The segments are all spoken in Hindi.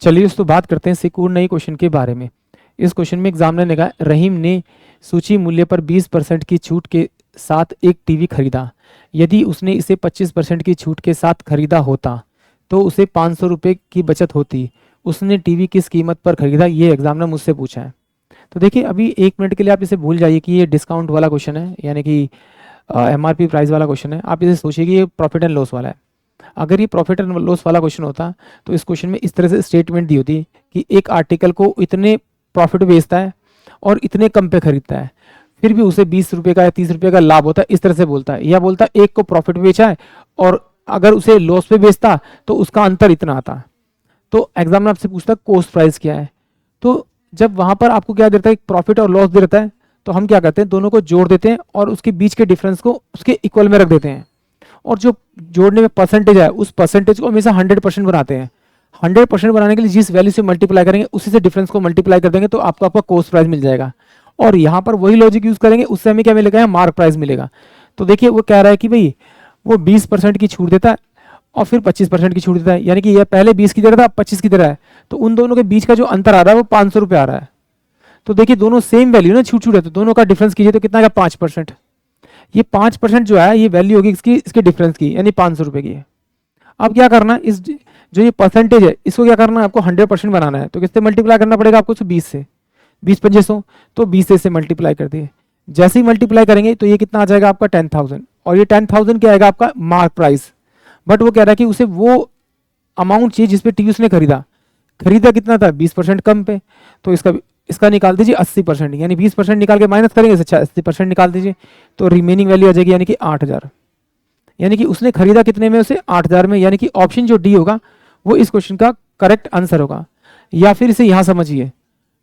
चलिए दोस्तों बात करते हैं सिक्योर नई क्वेश्चन के बारे में। इस क्वेश्चन में एग्जामिनर ने कहा रहीम ने सूची मूल्य पर 20% की छूट के साथ एक टीवी खरीदा। यदि उसने इसे 25% की छूट के साथ खरीदा होता तो उसे 500 रुपये की बचत होती। उसने टीवी किस कीमत पर खरीदा, ये एग्जामिनर मुझसे पूछा है। तो देखिए अभी 1 मिनट के लिए आप इसे भूल जाइए कि ये डिस्काउंट वाला क्वेश्चन है, यानी कि एमआरपी प्राइस वाला क्वेश्चन है। आप इसे सोचिए कि ये प्रॉफिट एंड लॉस वाला है। अगर ये प्रॉफिट एंड लॉस वाला क्वेश्चन होता तो इस क्वेश्चन में इस तरह से स्टेटमेंट दी होती कि एक आर्टिकल को इतने प्रॉफिट बेचता है और इतने कम पे खरीदता है, फिर भी उसे 20 रुपये का या 30 रुपये का लाभ होता है, इस तरह से बोलता है। या बोलता एक को प्रॉफिट बेचा है और अगर उसे लॉस पे बेचता तो उसका अंतर इतना आता। तो एग्जामिनर आपसे पूछता कॉस्ट प्राइस क्या है। तो जब वहां पर आपको क्या देता है, प्रॉफिट और लॉस दे देता है, तो हम क्या करते हैं, दोनों को जोड़ देते हैं और उसके बीच के डिफरेंस को उसके इक्वल में रख देते हैं। और जो जोड़ने में परसेंटेज है उस परसेंटेज को हमेशा 100% बनाते हैं। 100% बनाने के लिए जिस वैल्यू से मल्टीप्लाई करेंगे उसी से डिफरेंस को मल्टीप्लाई कर देंगे तो आपको आपका कॉस्ट प्राइस मिल जाएगा। और यहाँ पर वही लॉजिक यूज करेंगे, उससे हमें क्या मिलेगा, मार्क प्राइस मिलेगा। तो देखिए वो कह रहा है कि भाई वो 20% की छूट देता है और फिर 25% की छूट देता है, यानी कि ये पहले 20 की दे रहा था, 25 की दे रहा है। तो उन दोनों के बीच का जो अंतर आ रहा है वो 500 रुपये आ रहा है। तो देखिए दोनों सेम वैल्यू ना, छूट छूट है, तो दोनों का डिफरेंस कीजिए तो कितना का 5%। ये 5% जो है ये वैल्यू होगी इसके डिफरेंस की, यानी 500 रुपये की है। अब क्या करना है, इस जो ये परसेंटेज है इसको क्या करना है, आपको 100% बनाना है। तो किससे मल्टीप्लाई करना पड़ेगा आपको, 20 से। 20 पंजे 100, तो 20 से इसे मल्टीप्लाई कर दिए। जैसे ही मल्टीप्लाई करेंगे तो ये कितना आ जाएगा आपका 10,000, और ये 10,000 क्या आएगा आपका मार्क प्राइस। बट वो कह रहा है कि उसे वो अमाउंट चाहिए जिसपे टीवी उसने खरीदा कितना था, 20% कम पे। तो इसका निकाल दीजिए 80%, यानी 20% निकाल के माइनस करेंगे, अच्छा 80% निकाल दीजिए तो रिमेनिंग वैल्यू आ जाएगी, यानी कि 8,000। यानी कि उसने खरीदा कितने में, उसे 8,000 में। यानी कि ऑप्शन जो डी होगा वो इस क्वेश्चन का करेक्ट आंसर होगा। या फिर इसे यहां समझिए,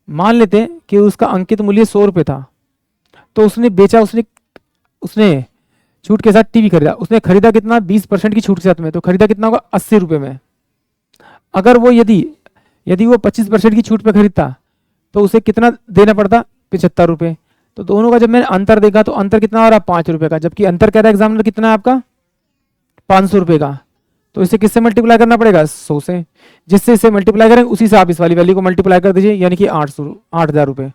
मान लेते हैं कि उसका अंकित मूल्य 100 रुपये था, तो उसने बेचा, उसने छूट के साथ टीवी खरीदा। उसने खरीदा कितना, 20% की छूट के साथ में, तो खरीदा कितना होगा, 80 रुपये में। अगर वो यदि वो 25% की छूट पे खरीदता तो उसे कितना देना पड़ता, 75 रुपये। तो दोनों का जब मैंने अंतर देखा तो अंतर कितना आ रहा है, 5 रुपये का, जबकि अंतर कह रहा है एग्जामिनर कितना है आपका, 500 रुपये का। तो इसे किससे मल्टीप्लाई करना पड़ेगा, 100 से। जिससे इसे मल्टीप्लाई करेंगे उसी से आप इस वाली वैल्यू को मल्टीप्लाई कर दीजिए, यानी कि 8,000 रुपये।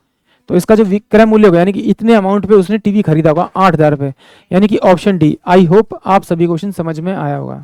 तो इसका जो विक्रय मूल्य होगा, यानी कि इतने अमाउंट पे उसने टीवी खरीदा होगा 8,000 रुपये, यानी कि ऑप्शन डी। आई होप आप सभी क्वेश्चन समझ में आया होगा।